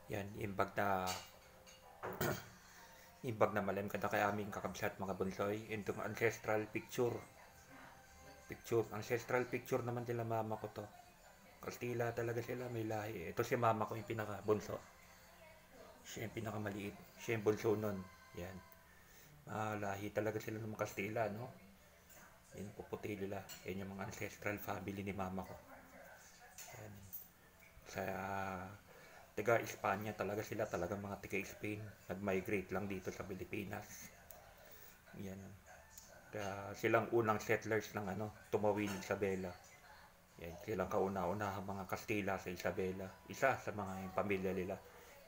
Yan, imbag na malam kada kay aming kakabsat mga bunsoy. Itong ancestral picture. Ancestral picture naman nila mama ko to. Kastila talaga sila, may lahi. Ito si mama ko yung pinaka-bunso. Siya yung pinakamaliit. Siya yung bunso nun. Yan. Lahi talaga sila ng mga Kastila, no? Yan, puputi nila. Yan yung mga ancestral family ni mama ko. Yan. Sa taga Espanya talaga sila, talagang mga taga Spain. Nag-migrate lang dito sa Pilipinas. Yan. Kaya silang unang settlers ng tumawid Isabela. Yan, silang kauna-unahang mga Kastila sa Isabela. Isa sa mga yung pamilya nila.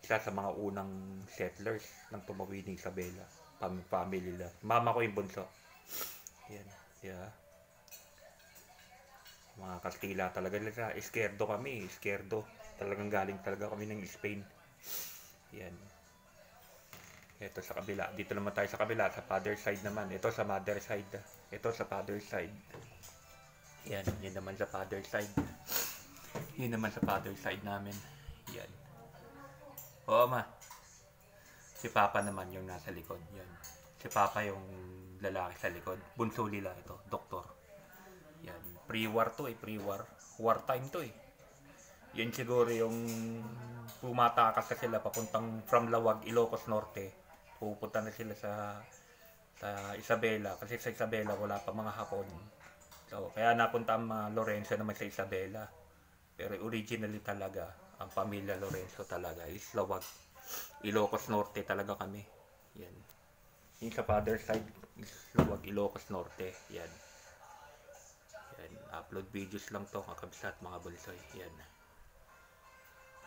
Isa sa mga unang settlers ng tumawid ng Isabela. Family nila. Mama ko yung bunso. Yan. Yeah. Mga Kastila talaga nila. Izquierdo kami. Izquierdo. Talagang galing talaga kami ng Spain. Yan. Ito sa kabila. Dito naman tayo sa kabila. Sa father side naman. Ito sa mother side. Ito sa father side. Yan. Yan naman sa father side. Yun naman sa father side namin. Yan. Oo ma. Si Papa naman yung nasa likod. Yan. Si Papa yung lalaki sa likod. Bunso nila ito. Doktor. Yan. Pre-war to eh. Pre-war. War time to eh. Yan siguro yung pumatakas na sila papuntang from Lawag, Ilocos Norte. Pupunta na sila sa Isabela. Kasi sa Isabela wala pa mga Hapon. So, kaya napunta ang mga Lorenzo naman sa Isabela. Pero originally talaga, ang pamilya Lorenzo talaga is Lawag. Ilocos Norte talaga kami. Yan. Yung sa father side is Lawag, Ilocos Norte. Yan. Yan. Upload videos lang to, kakabsat mga bulsoy. Yan.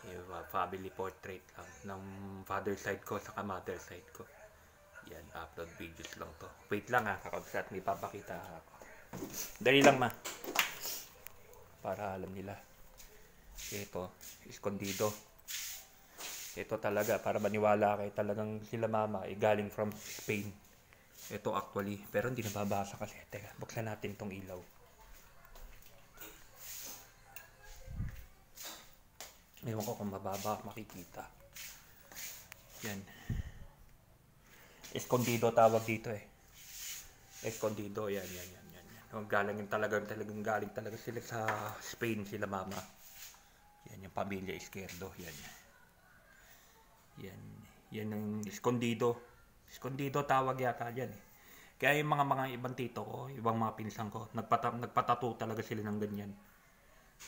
Yung family portrait lang ng father side ko sa mother side ko. Yan. Upload videos lang to. Wait lang ha, kakabsat. May papakita ako. Dali lang ma. Para alam nila. Ito, escondido. Ito talaga, para maniwala kayo talagang sila mama ay galing from Spain. Ito actually, pero hindi nababasa kasi. Teka, buksan natin tong ilaw. Ewan ko kung mababa makikita. Yan. Escondido tawag dito eh. Escondido, yan. Galing talagang galing talaga sila sa Spain, sila mama. Yan yung pamilya Izquierdo, yan. Yan ang escondido. Escondido tawag yata yan eh. Kaya yung mga ibang tito ko, ibang mga pinsan ko, nagpatato talaga sila ng ganyan.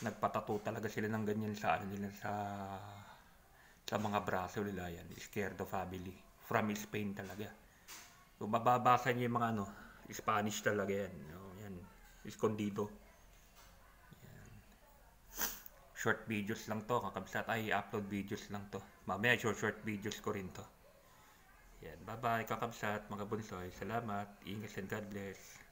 Nagpatato talaga sila ng ganyan sa nila sa mga braso nila yan. Izquierdo family. From Spain talaga. Kung mababasa niyo yung mga Spanish talaga yan. Yan. Escondido. Short videos lang to, kakabsat ay upload videos lang to. Mamaya short videos ko rin to. Yan, bye bye kakabsat mga bunsoy. Salamat, ingat and God bless.